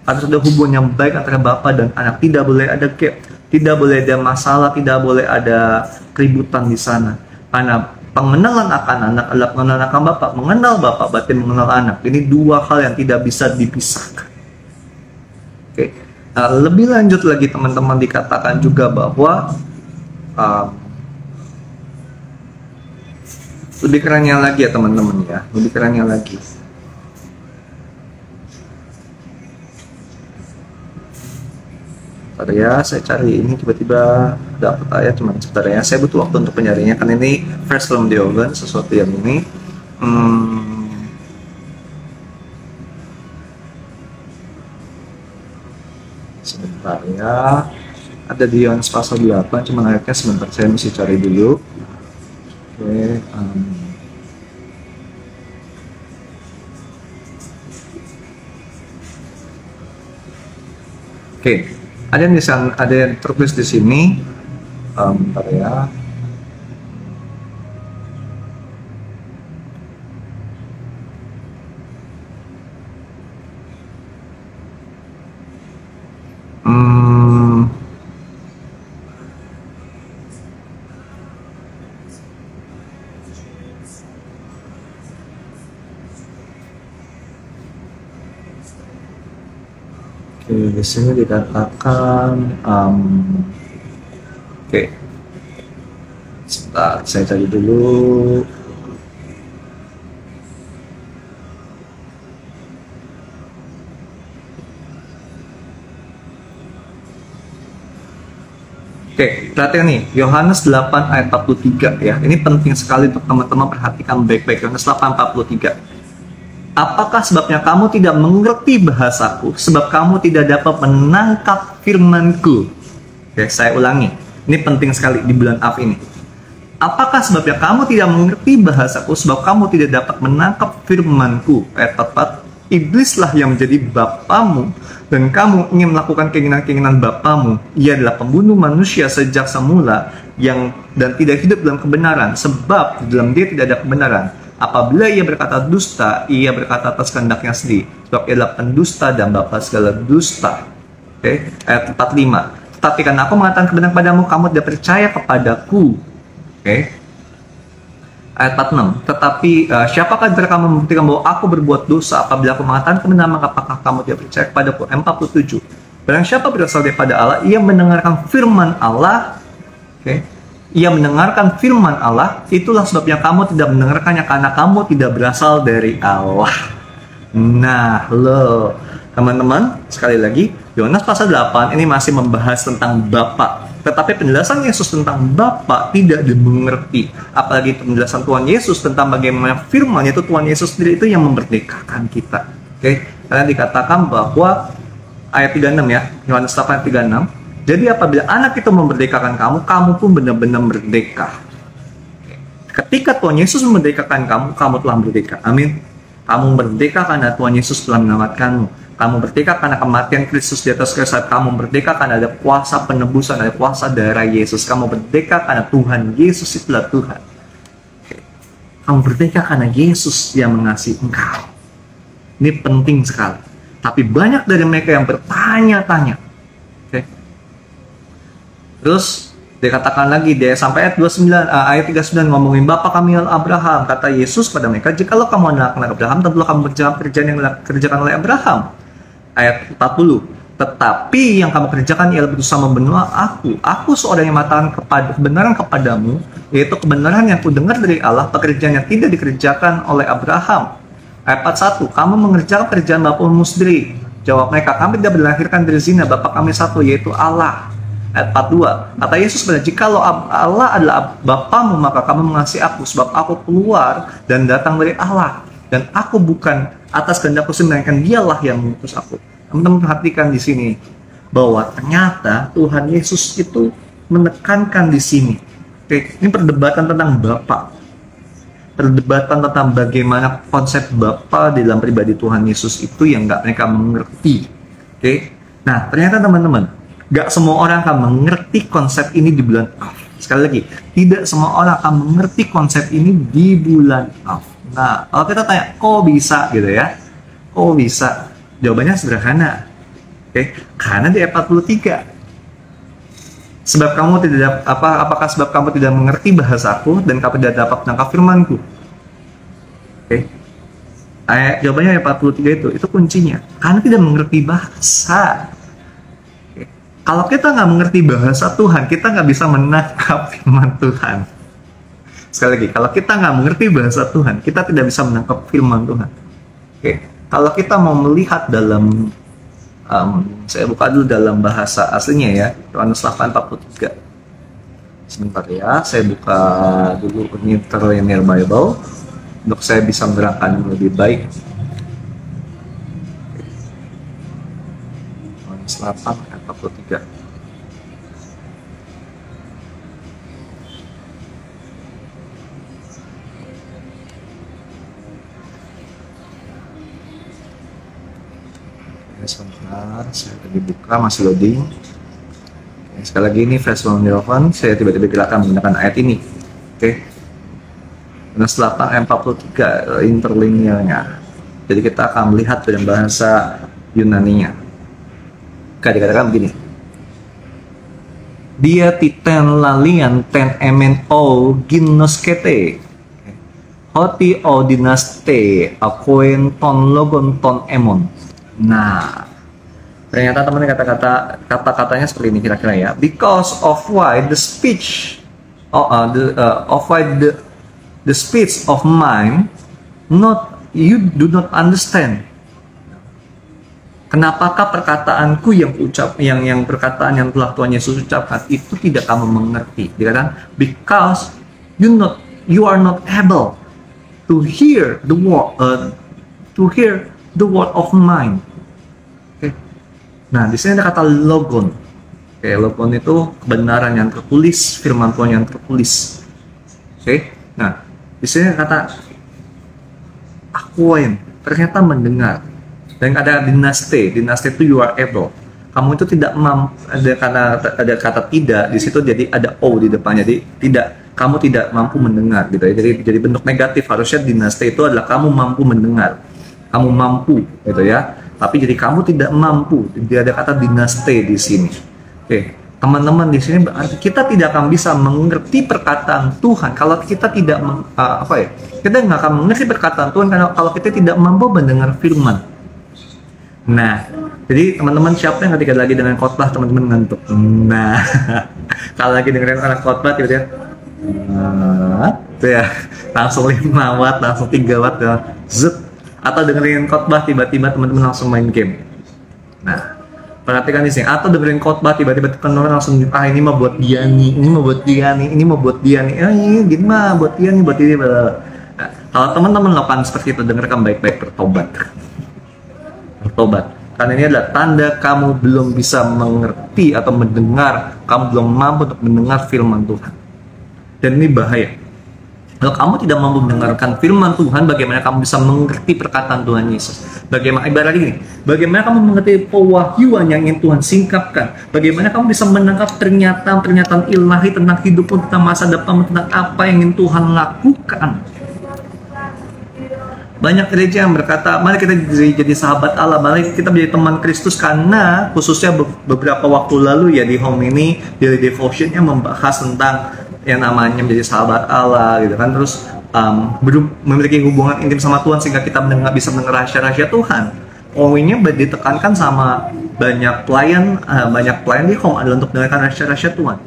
Harus ada hubungan yang baik antara bapak dan anak. Tidak boleh ada gap, tidak boleh ada masalah, tidak boleh ada keributan di sana. Karena pengenalan akan anak adalah pengenalan akan bapak. Mengenal bapak berarti mengenal anak. Ini dua hal yang tidak bisa dipisahkan. Oke. Lebih lanjut lagi teman-teman dikatakan juga bahwa lebih kerennya lagi ya teman-teman ya, lebih kerennya lagi. Bentar ya, saya cari ini tiba-tiba dapat ayat, cuman sebentar ya, saya butuh waktu untuk pencarinya kan ini fresh from the oven, sesuatu yang ini. Sebentar ya, ada di Yohanes pasal 8, cuman ayatnya sebentar saya mesti cari dulu. Oke, Oke, ada yang tertulis di sini. Bentar ya. Di sini dikatakan, oke, sebentar, saya cari dulu. Oke, perhatikan nih, Yohanes 8 ayat 43 ya. Ini penting sekali untuk teman-teman perhatikan baik-baik. Yohanes 8:43. Apakah sebabnya kamu tidak mengerti bahasaku? Sebab kamu tidak dapat menangkap firmanku. Oke, saya ulangi. Ini penting sekali di bulan Av ini. Apakah sebabnya kamu tidak mengerti bahasaku? Sebab kamu tidak dapat menangkap firmanku. Ayat 44. Iblislah yang menjadi bapamu, dan kamu ingin melakukan keinginan-keinginan bapamu. Ia adalah pembunuh manusia sejak semula dan tidak hidup dalam kebenaran, sebab di dalam dia tidak ada kebenaran. Apabila ia berkata dusta, ia berkata atas kehendaknya sendiri, sebab ia adalah pendusta dan bapa segala dusta. Oke, ayat 45. Tetapi karena aku mengatakan kebenaran padamu, kamu tidak percaya kepadaku. Oke. Ayat 46. Tetapi siapakah antara kamu membuktikan bahwa aku berbuat dosa? Apabila aku mengatakan kebenaran, maka apakah kamu tidak percaya kepadaku? 47. Barang siapa berasal daripada Allah, ia mendengarkan firman Allah. Oke. Ia mendengarkan firman Allah, itulah sebabnya kamu tidak mendengarkannya, karena kamu tidak berasal dari Allah. Nah, loh, teman-teman, sekali lagi, Yohanes pasal 8 ini masih membahas tentang Bapa. Tetapi penjelasan Yesus tentang Bapa tidak dimengerti. Apalagi penjelasan Tuhan Yesus tentang bagaimana firman, yaitu Tuhan Yesus sendiri itu yang memerdekakan kita. Oke, karena dikatakan bahwa ayat 36 ya, Yohanes 8 ayat 36. Jadi apabila anak itu memerdekakan kamu, kamu pun benar-benar merdeka. Ketika Tuhan Yesus memerdekakan kamu, kamu telah merdeka. Amin. Kamu merdeka karena Tuhan Yesus telah menyelamatkanmu. Kamu merdeka karena kematian Kristus di atas kayu salib. Kamu merdeka karena ada kuasa penebusan, ada kuasa darah Yesus. Kamu merdeka karena Tuhan Yesus itulah Tuhan. Kamu merdeka karena Yesus yang mengasihi engkau. Ini penting sekali. Tapi banyak dari mereka yang bertanya-tanya. Terus Dikatakan lagi dia sampai ayat 29, ayat 39 ngomongin Bapa kami Abraham. Kata Yesus pada mereka, jikalau kamu adalah anak Abraham, tentulah kamu mengerjakan pekerjaan yang dikerjakan oleh Abraham. Ayat 40, tetapi yang kamu kerjakan ialah berusaha membenua aku seorang yang mengatakan kebenaran kepadamu, yaitu kebenaran yang kudengar dari Allah, pekerjaan yang tidak dikerjakan oleh Abraham. Ayat 41, kamu mengerjakan pekerjaan bapamu sendiri. Jawab mereka, kami tidak dilahirkan dari zina, Bapa kami satu, yaitu Allah. Ayat 42, kata Yesus pada, jikalau Allah adalah Bapamu, maka kamu mengasihi aku, sebab aku keluar dan datang dari Allah, dan aku bukan atas kehendakku sendiri, melainkan dialah yang mengutus aku. Teman-teman perhatikan di sini bahwa ternyata Tuhan Yesus itu menekankan di sini. Oke, ini perdebatan tentang Bapa, perdebatan tentang bagaimana konsep Bapa dalam pribadi Tuhan Yesus itu yang nggak mereka mengerti. Oke, nah ternyata teman-teman, gak semua orang akan mengerti konsep ini di bulan Av. Sekali lagi, tidak semua orang akan mengerti konsep ini di bulan Av. Nah, kalau kita tanya, kok bisa gitu ya? Kok bisa? Jawabannya sederhana. Oke, karena di ayat 43. Sebab kamu tidak apakah sebab kamu tidak mengerti bahasaku dan kamu tidak dapat menangkap firmanku? Oke. Jawabannya ayat 43 itu kuncinya. Karena tidak mengerti bahasa. Kalau kita nggak mengerti bahasa Tuhan, kita nggak bisa menangkap firman Tuhan. Sekali lagi, kalau kita nggak mengerti bahasa Tuhan, kita tidak bisa menangkap firman Tuhan. Oke, kalau kita mau melihat dalam, saya buka dulu dalam bahasa aslinya ya, Yohanes 8:43. Sebentar ya, saya buka dulu Interlinear Bible, untuk saya bisa menerangkan lebih baik. Yohanes 8:43. Sebentar, saya tadi buka, masih loading. Oke, sekali lagi ini versi 11, saya tiba-tiba akan menggunakan ayat ini. Oke, Yohanes 8 ayat 43 interlinearnya. Jadi kita akan melihat dalam bahasa Yunaninya. Oke, dikatakan begini. Dia titen lalian ten emen o ginoskete. Hoti o dinaste akoen ton logon ton emon. Nah, ternyata teman kata-katanya seperti ini kira-kira ya. Because of why the speech the speech of mine you do not understand. Kenapakah perkataanku yang perkataan yang telah Tuhan Yesus ucapkan itu tidak kamu mengerti? Dikatakan because you are not able to hear the word of mine. Okay. Nah, di sini ada kata logon. Oke, logon itu kebenaran yang tertulis, firman Tuhan yang tertulis. Oke. Nah, di sini ada kata akuin, ternyata mendengar. Dan ada dinaste itu you are able. Kamu itu tidak mampu, ada kata tidak di situ, jadi ada o di depannya, jadi tidak, kamu tidak mampu mendengar gitu ya. Jadi bentuk negatif, harusnya dinaste itu adalah kamu mampu mendengar, kamu mampu gitu ya. Tapi jadi kamu tidak mampu, jadi ada kata dinaste di sini. Oke, teman-teman, di sini berarti kita tidak akan bisa mengerti perkataan Tuhan kalau kita tidak kita nggak akan mengerti perkataan Tuhan kalau kita tidak mampu mendengar firman. Nah, jadi teman-teman, siapa yang ketika lagi dengan khotbah teman-teman ngantuk? Nah, kalau lagi dengerin orang khotbah tiba-tiba ya, langsung 5 watt, langsung 3 watt ya, zut. Atau dengerin khotbah tiba-tiba teman-teman langsung main game. Nah, perhatikan di sini. Atau dengerin khotbah tiba-tiba teman-teman langsung ini mau buat dia nih, ini mau buat dia nih, ini mau buat dia nih. Ini gini mah buat dia nih, buat ini. Nah, kalau teman-teman lakukan seperti itu, dengarkan baik-baik, bertobat. Karena ini adalah tanda kamu belum bisa mengerti atau mendengar, kamu belum mampu untuk mendengar firman Tuhan. Dan ini bahaya. Kalau kamu tidak mampu mendengarkan firman Tuhan, bagaimana kamu bisa mengerti perkataan Tuhan Yesus? Bagaimana, ibarat ini, bagaimana kamu mengerti pewahyuan yang ingin Tuhan singkapkan? Bagaimana kamu bisa menangkap pernyataan ilahi tentang hidupmu, tentang masa depanmu, tentang apa yang ingin Tuhan lakukan? Banyak gereja yang berkata, mari kita jadi sahabat Allah, mari kita menjadi teman Kristus, karena khususnya beberapa waktu lalu ya di home ini, daily devotionnya membahas tentang yang namanya menjadi sahabat Allah gitu kan, terus memiliki hubungan intim sama Tuhan sehingga kita bisa mendengar rahasia-rahasia Tuhan. Poinnya ditekankan sama banyak pelayan di home adalah untuk mendengarkan rahasia-rahasia Tuhan.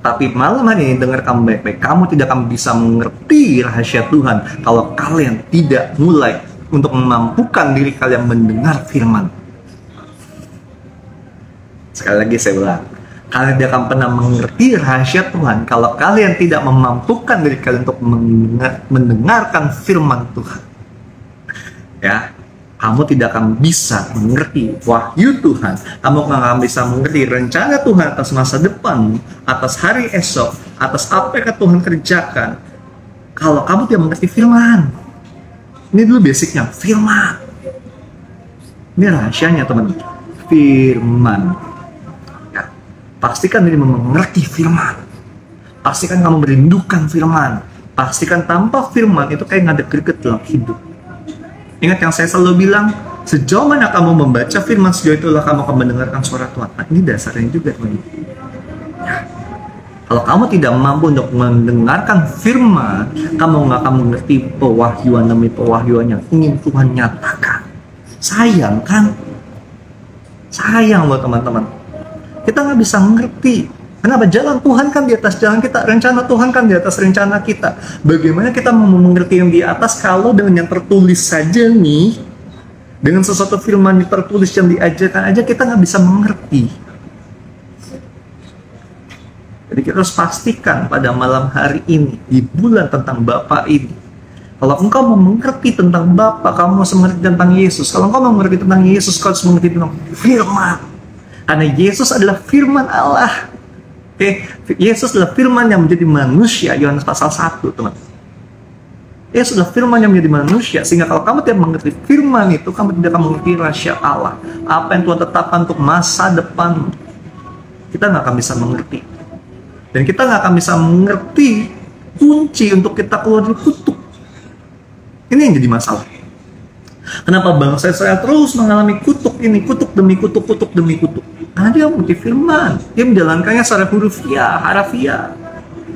Tapi malam hari ini dengarkan baik-baik, kamu tidak akan bisa mengerti rahasia Tuhan kalau kalian tidak mulai untuk memampukan diri kalian mendengar firman. Sekali lagi saya ulang, kalian tidak akan pernah mengerti rahasia Tuhan kalau kalian tidak memampukan diri kalian untuk mendengarkan firman Tuhan. Ya, kamu tidak akan bisa mengerti wahyu Tuhan. Kamu tidak akan bisa mengerti rencana Tuhan atas masa depan, atas hari esok, atas apa yang Tuhan kerjakan kalau kamu tidak mengerti firman. Ini dulu basicnya, firman. Ini rahasianya teman-teman, firman. Ya, pastikan diri mengerti firman. Pastikan kamu merindukan firman. Pastikan tanpa firman itu kayak nggak ada greget dalam hidup. Ingat yang saya selalu bilang, sejauh mana kamu membaca firman, sejauh itulah kamu akan mendengarkan suara Tuhan. Nah, ini dasarnya juga, teman-teman. Ya. Kalau kamu tidak mampu untuk mendengarkan firman, kamu nggak akan mengerti pewahyuan demi pewahyuan yang ingin Tuhan nyatakan. Sayang kan? Sayang loh teman-teman. Kita nggak bisa mengerti. Kenapa? Jalan Tuhan kan di atas jalan kita, rencana Tuhan kan di atas rencana kita. Bagaimana kita mau mengerti yang di atas kalau dengan yang tertulis saja nih, dengan sesuatu firman yang tertulis yang diajarkan aja kita nggak bisa mengerti. Jadi kita harus pastikan pada malam hari ini, di bulan tentang Bapa ini, kalau engkau mau mengerti tentang Bapa, kamu harus mengerti tentang Yesus. Kalau engkau mau mengerti tentang Yesus, kau harus mengerti tentang firman. Karena Yesus adalah firman Allah. Oke, Yesus adalah firman yang menjadi manusia, Yohanes pasal 1, teman. Yesus adalah firman yang menjadi manusia, sehingga kalau kamu tidak mengerti firman itu, kamu tidak akan mengerti rahasia Allah. Apa yang Tuhan tetapkan untuk masa depan, kita nggak akan bisa mengerti. Dan kita nggak akan bisa mengerti kunci untuk kita keluar dari kutuk. Ini yang jadi masalah. Kenapa bangsa Israel terus mengalami kutuk ini, kutuk demi kutuk, kutuk demi kutuk? Karena dia mengerti firman, dia menjalankannya secara harafiah,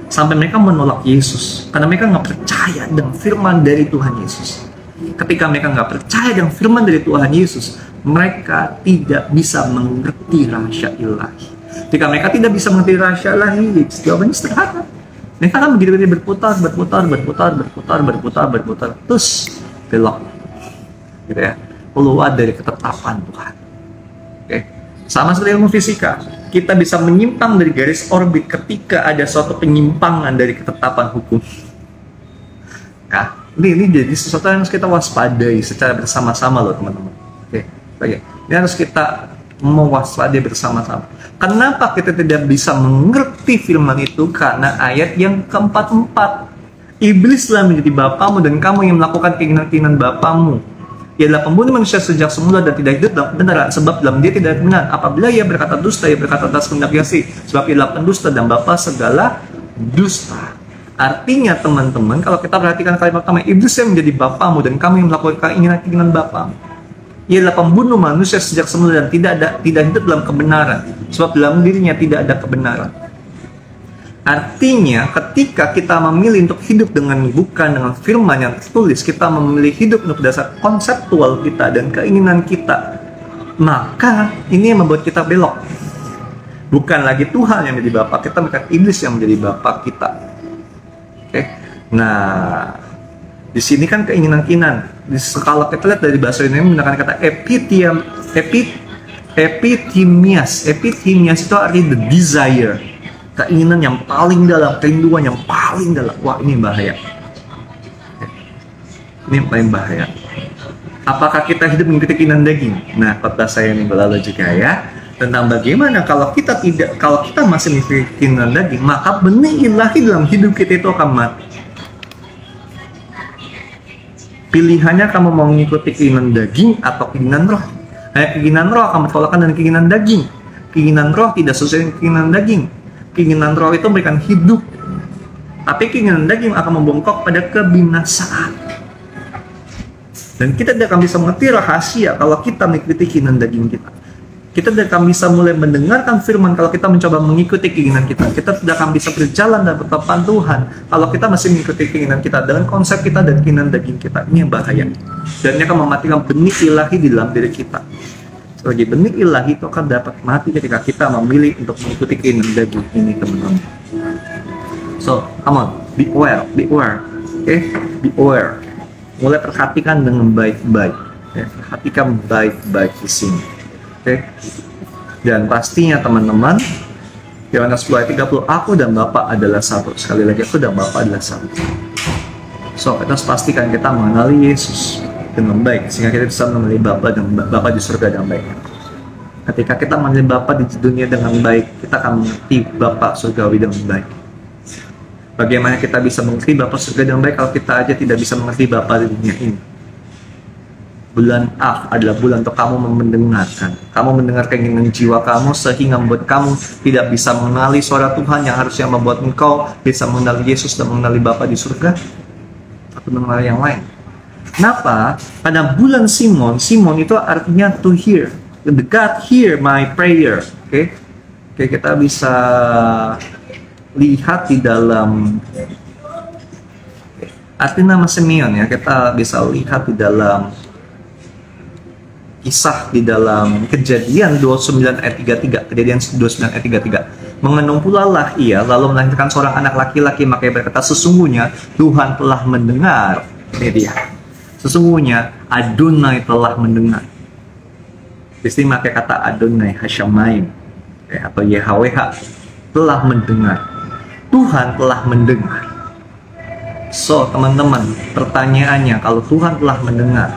sampai mereka menolak Yesus, karena mereka nggak percaya dengan firman dari Tuhan Yesus. Ketika mereka nggak percaya dengan firman dari Tuhan Yesus, mereka tidak bisa mengerti rahasia ilahi. Ketika mereka tidak bisa mengerti rahasia ilahi, jawabannya sederhana. Mereka akan begitu berputar, terus belok, gitu ya, keluar dari ketetapan Tuhan. Oke. Sama seperti ilmu fisika, kita bisa menyimpang dari garis orbit ketika ada suatu penyimpangan dari ketetapan hukum. Nah, ini jadi sesuatu yang harus kita waspadai secara bersama-sama loh teman-teman. Oke. Ini harus kita mewaspadai bersama-sama. Kenapa kita tidak bisa mengerti firman itu? Karena ayat yang keempat-empat, iblislah menjadi bapamu dan kamu yang melakukan keinginan-keinginan bapamu. Ia adalah pembunuh manusia sejak semula dan tidak hidup dalam kebenaran, sebab dalam dia tidak ada kebenaran. Apabila ia berkata dusta, ia berkata atas kehendak Yahweh, sebab ia adalah pendusta dan bapa segala dusta. Artinya teman-teman, kalau kita perhatikan kalimat pertama, iblis yang menjadi bapamu dan kamu yang melakukan keinginan-keinginan bapamu. Ia adalah pembunuh manusia sejak semula dan tidak hidup dalam kebenaran, sebab dalam dirinya tidak ada kebenaran. Artinya, ketika kita memilih untuk hidup bukan dengan firman yang tertulis, kita memilih hidup untuk dasar konseptual kita dan keinginan kita, maka ini yang membuat kita belok. Bukan lagi Tuhan yang menjadi Bapa kita, bukan iblis yang menjadi Bapa kita. Oke. Nah, di sini kan keinginan-keinginan. Kalau kita lihat dari bahasa Yunani menggunakan kata epithemias. Epithemias itu artinya the desire. Keinginan yang paling dalam, kerinduan yang paling dalam. Wah, ini bahaya. Ini paling bahaya. Apakah kita hidup mengikuti keinginan daging? Nah, khotbah saya minggu lalu juga ya, tentang bagaimana kalau kita masih mengikuti keinginan daging, maka benih ilahi dalam hidup kita itu akan mati. Pilihannya kamu mau mengikuti keinginan daging atau keinginan roh. Keinginan roh akan bertolakkan dengan keinginan daging. Keinginan roh tidak sesuai dengan keinginan daging. Keinginan roh itu memberikan hidup, tapi keinginan daging akan membongkok pada kebinasaan. Dan kita tidak akan bisa mengerti rahasia kalau kita mengikuti keinginan daging kita. Kita tidak akan bisa mulai mendengarkan firman kalau kita mencoba mengikuti keinginan kita. Kita tidak akan bisa berjalan dalam ketetapan Tuhan kalau kita masih mengikuti keinginan kita dengan konsep kita dan keinginan daging kita. Ini yang bahaya. Dan ini akan mematikan benih ilahi di dalam diri kita. Selagi benih ilahi itu akan dapat mati ketika kita memilih untuk mengikuti keinginan daging ini, teman-teman. So, come on, be aware, be aware. Mulai perhatikan dengan baik-baik. Perhatikan baik-baik di sini. Dan pastinya teman-teman, Yohanes 10 ayat 30, aku dan Bapa adalah satu. Sekali lagi, aku dan Bapa adalah satu. So, kita harus pastikan kita mengenali Yesus dengan baik, sehingga kita bisa mengenali Bapa dan Bapa di surga dengan baik. Ketika kita mengenali Bapa di dunia dengan baik, kita akan mengerti Bapa surgawi dengan baik. Bagaimana kita bisa mengerti Bapa surga dengan baik kalau kita aja tidak bisa mengerti Bapa di dunia ini? Bulan Av adalah bulan untuk kamu mendengarkan. Kamu mendengar keinginan jiwa kamu sehingga membuat kamu tidak bisa mengenali suara Tuhan yang harusnya membuat engkau bisa mengenali Yesus dan mengenali Bapa di surga atau mengenali yang lain. Kenapa? Pada bulan Simon itu artinya to hear. The God hear my prayer. Oke, kita bisa lihat di dalam arti nama Simeon ya. Kita bisa lihat di dalam kisah di dalam Kejadian 29 ayat 33. Kejadian 29 ayat 33. Mengenung pula lah ia lalu melahirkan seorang anak laki-laki, maka ia berkata, sesungguhnya Tuhan telah mendengar. Ini dia. Sesungguhnya Adonai telah mendengar. Di sini pakai kata Adonai Hashamayim atau YHWH, telah mendengar. Tuhan telah mendengar. So, teman-teman, pertanyaannya, kalau Tuhan telah mendengar,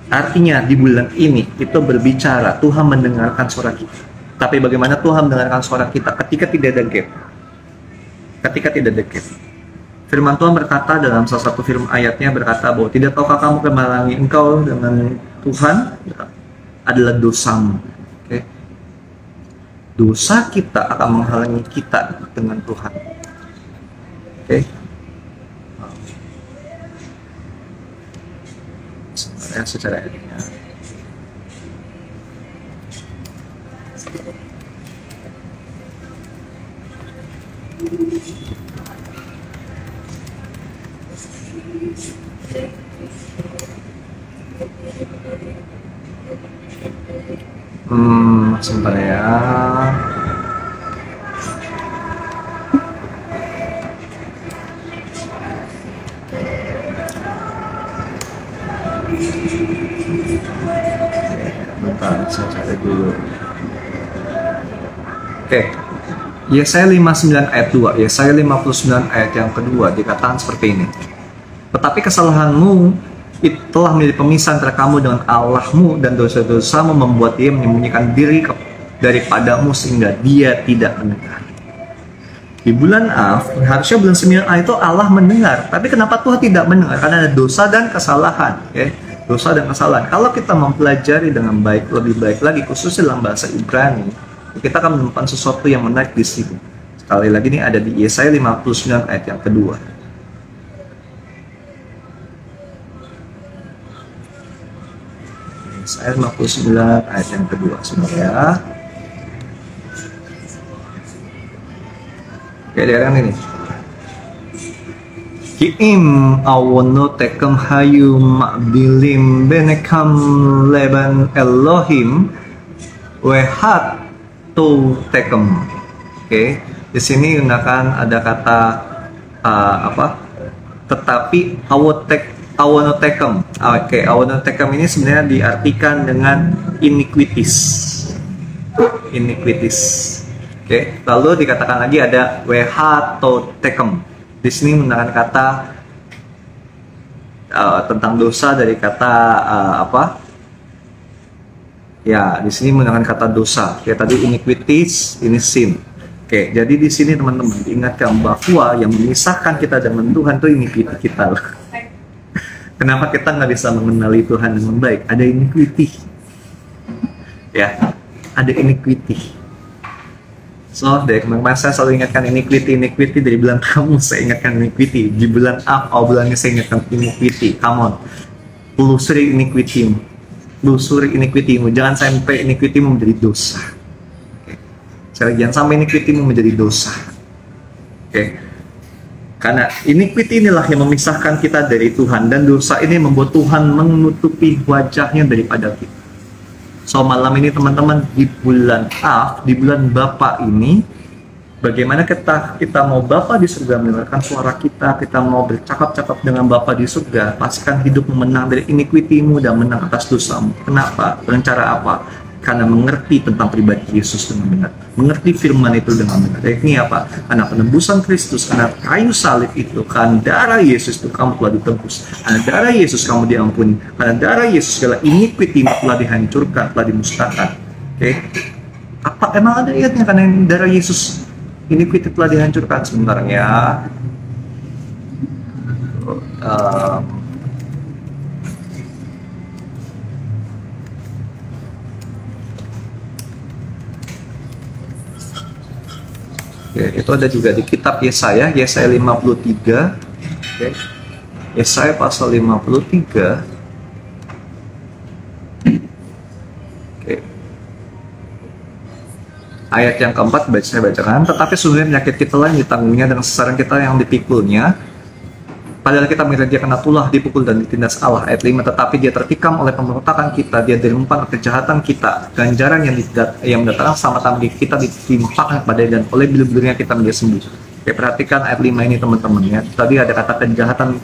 artinya di bulan ini itu berbicara Tuhan mendengarkan suara kita. Tapi bagaimana Tuhan mendengarkan suara kita ketika tidak ada gap? Ketika tidak ada gap. Firman Tuhan berkata dalam salah satu firman ayatnya berkata bahwa tidak tahukah kamu kemalangi engkau dengan Tuhan adalah dosamu. Okay? Dosa kita akan menghalangi kita dengan Tuhan. Oke? Secara ilmiah. Sebentar ya. Bentar, saya cari dulu. Oke. Yesaya 59 ayat 2. Yesaya 59 ayat yang kedua dikatakan seperti ini. Tetapi kesalahanmu telah menjadi pemisah antara kamu dengan Allahmu, dan dosa-dosamu membuat dia menyembunyikan diri daripadamu sehingga dia tidak mendengar. Di bulan Av, harusnya bulan 9 itu Allah mendengar. Tapi kenapa Tuhan tidak mendengar? Karena ada dosa dan kesalahan. Dosa dan kesalahan. Kalau kita mempelajari dengan baik, lebih baik lagi, khususnya dalam bahasa Ibrani, kita akan menemukan sesuatu yang menarik di sini. Sekali lagi ini ada di Yesaya 59 ayat yang kedua. Yesaya 59 ayat yang kedua sebenarnya. Oke, dia kan ini. Kiim awono tekem hayu ma'bilim benekam leban Elohim wehat to tekem. Oke, di sini gunakan ada kata tetapi awonotekem. Oke, awonotekem ini sebenarnya diartikan dengan iniquities. Oke, lalu dikatakan lagi ada wehatotekem. Di sini menggunakan kata tentang dosa dari kata Ya, di sini menggunakan kata dosa. Ya, tadi iniquities, ini sin. Oke, jadi di sini teman-teman diingatkan bahwa yang memisahkan kita dengan Tuhan itu iniquity kita. Kenapa kita nggak bisa mengenali Tuhan dengan baik? Ada iniquity. Ya, ada iniquity. So, dari kemarin saya selalu ingatkan iniquity dari bulan kamu, saya ingatkan iniquity. Di bulan bulannya saya ingatkan iniquity. Come on, telusuri iniquity-mu. Telusuri iniquity-mu. Jangan sampai iniquity-mu menjadi dosa. Okay. Jangan sampai iniquity-mu menjadi dosa. Okay. Karena iniquity inilah yang memisahkan kita dari Tuhan, dan dosa ini membuat Tuhan menutupi wajahnya daripada kita. So malam ini teman-teman, di bulan di bulan Bapa ini, bagaimana kita mau Bapa di surga mendengarkan suara kita mau bercakap-cakap dengan Bapa di surga, pastikan hidup menang dari iniquity-mu dan menang atas dosamu. Kenapa? Dengan cara apa? Karena mengerti tentang pribadi Yesus dengan benar, mengerti firman itu dengan benar. Ini apa? Karena penebusan Kristus, karena kayu salib itu, karena darah Yesus itu kamu telah ditebus, karena darah Yesus kamu diampuni, karena darah Yesus segala iniquity telah dihancurkan, telah dimusnahkan. Oke? Apa emang ada ayatnya karena darah Yesus iniquity telah dihancurkan? Sebentar ya. Oke, itu ada juga di kitab Yesaya 53. Oke. Yesaya pasal 53. Oke. Ayat yang keempat saya bacakan. Tetapi sungguhnya penyakit kita lain ditanggungnya, dan sasaran kita yang dipikulnya. Padahal kita mengira dia kena tulah, dipukul dan ditindas Allah. Ayat 5, tetapi dia tertikam oleh pemberontakan kita, dia dirempan kejahatan kita, ganjaran yang mendatangkan keselamatan kita ditimpakan kepada, dan oleh bulu-bulunya kita menjadi sembuh. Oke, perhatikan ayat 5 ini teman-teman ya. Tadi ada kata kejahatan,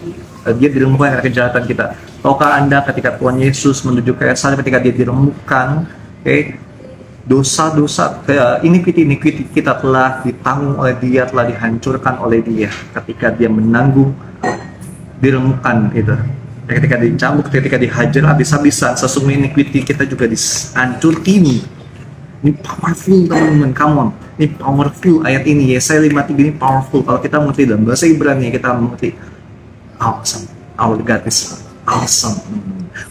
dia diremukkan karena kejahatan kita. Tahukah Anda ketika Tuhan Yesus menuju ke salib, ketika dia diremukkan, dosa-dosa, iniquity kita telah ditanggung oleh dia, telah dihancurkan oleh dia ketika dia menanggung, diremukkan itu. Ketika dicambuk, ketika dihajar habis-habisan, sesungguhnya iniquity kita juga dihancur ini. Ini powerful teman-teman, come on. Ini powerful ayat ini, Yesaya 53 ini powerful. Kalau kita mengerti dalam bahasa Ibrani, kita mengerti awesome, our God is awesome.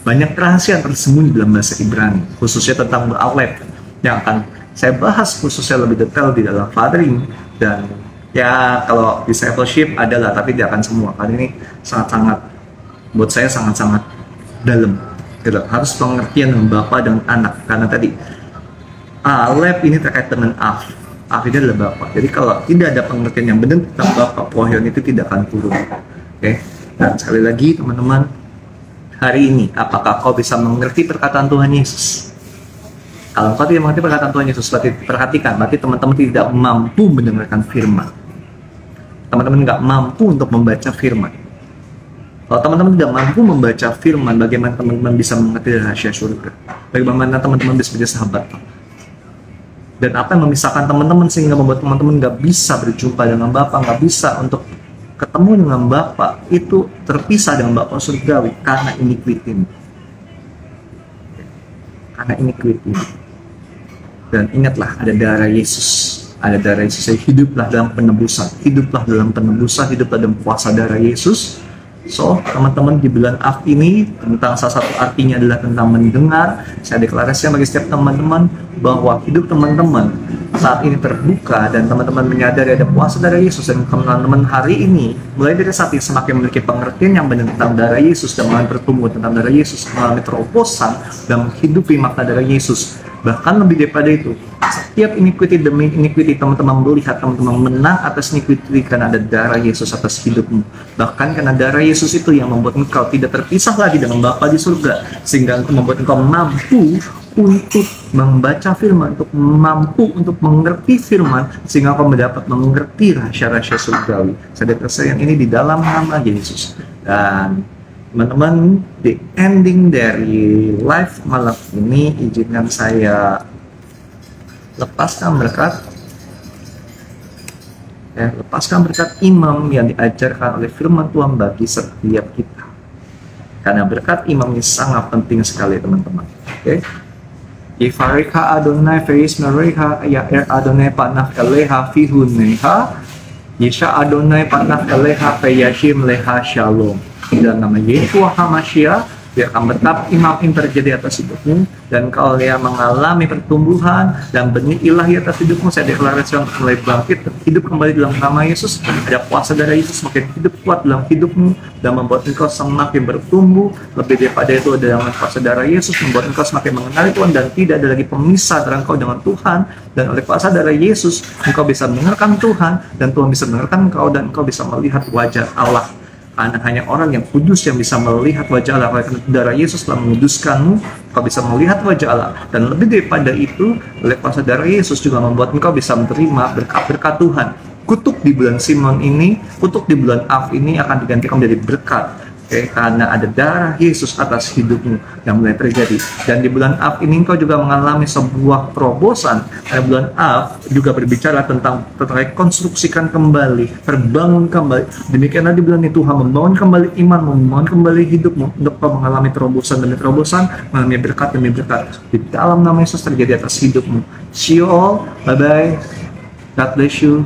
Banyak rahasia tersembunyi dalam bahasa Ibrani, khususnya tentang Alef, yang akan saya bahas khususnya lebih detail di dalam fathering. Dan ya kalau discipleship adalah, tapi tidak akan semua. Kali ini sangat-sangat, buat saya sangat-sangat dalam. Gitu. Harus pengertian dengan Bapa dan Anak, karena tadi Alef ini terkait dengan Af ini adalah Bapa. Jadi kalau tidak ada pengertian yang benar tentang Bapa, Wahyu itu tidak akan turun. Oke. Dan sekali lagi teman-teman, hari ini apakah kau bisa mengerti perkataan Tuhan Yesus? Kalau kau tidak mengerti perkataan Tuhan Yesus, berarti perhatikan, berarti teman-teman tidak mampu mendengarkan firman. Teman-teman nggak mampu untuk membaca firman. Kalau teman-teman tidak mampu membaca firman, bagaimana teman-teman bisa mengerti rahasia surga? Bagaimana teman-teman bisa menjadi sahabat? Dan apa yang memisahkan teman-teman sehingga membuat teman-teman nggak bisa berjumpa dengan Bapa, nggak bisa untuk ketemu dengan Bapa, itu terpisah dengan Bapa surgawi karena iniquity. Karena iniquity. Dan ingatlah, ada darah Yesus. Ada darah Yesus. Hiduplah dalam penebusan. Hiduplah dalam penebusan. Hiduplah dalam kuasa darah Yesus. So, teman-teman, di bulan Av ini, tentang salah satu artinya adalah tentang mendengar. Saya deklarasikan bagi setiap teman-teman bahwa hidup teman-teman saat ini terbuka, dan teman-teman menyadari ada kuasa darah Yesus. Dan teman-teman hari ini, mulai dari saat ini semakin memiliki pengertian yang benar tentang darah Yesus, dan mengalami pertumbuhan tentang darah Yesus, mengalami terobosan dan menghidupi makna darah Yesus. Bahkan lebih daripada itu, setiap iniquity demi iniquity, teman-teman melihat teman-teman menang atas iniquity karena ada darah Yesus atas hidupmu. Bahkan karena darah Yesus itu yang membuat engkau tidak terpisah lagi dengan Bapa di surga, sehingga membuat engkau mampu untuk membaca firman, untuk mampu untuk mengerti firman, sehingga engkau mendapat mengerti rahasia-rahasia surgawi. Saya deklarasikan ini di dalam nama Yesus. Dan teman-teman, di ending dari live malam ini, izinkan saya lepaskan berkat imam yang diajarkan oleh firman Tuhan bagi setiap kita, karena berkat imam ini sangat penting sekali teman-teman. Oke. Ifarika Adonai Feis Mereha Ya Adonai Panaf Eleha Fihuneha Yesha Adonai Panaf Eleha Feyashim Leha Shalom. Dalam nama Yeshua HaMashiach, Dia akan betap imam terjadi atas hidupmu, dan kau ya mengalami pertumbuhan dan benih ilahi atas hidupmu. Saya deklarasikan mulai bangkit hidup kembali dalam nama Yesus. Ada kuasa darah Yesus semakin hidup kuat dalam hidupmu dan membuat engkau semakin bertumbuh. Lebih daripada itu, dengan kuasa darah Yesus membuat engkau semakin mengenali Tuhan dan tidak ada lagi pemisah antara engkau dengan Tuhan. Dan oleh kuasa darah Yesus engkau bisa mendengarkan Tuhan, dan Tuhan bisa mendengarkan engkau, dan engkau bisa melihat wajah Allah. Karena hanya orang yang kudus yang bisa melihat wajah Allah. Karena darah Yesus telah menguduskanmu, kau bisa melihat wajah Allah. Dan lebih daripada itu, oleh kuasa darah Yesus juga membuat engkau bisa menerima berkat-berkat Tuhan. Kutuk di bulan Simon ini, kutuk di bulan Av ini akan digantikan menjadi berkat. Karena ada darah Yesus atas hidupmu yang mulai terjadi. Dan di bulan Av ini engkau juga mengalami sebuah terobosan. Karena bulan Av juga berbicara tentang rekonstruksikan kembali, terbangun kembali. Demikianlah di bulan ini Tuhan membangun kembali iman, membangun kembali hidupmu untuk kau mengalami terobosan demi terobosan, mengalami berkat demi berkat. Di dalam nama Yesus terjadi atas hidupmu. See you all, bye bye. God bless you.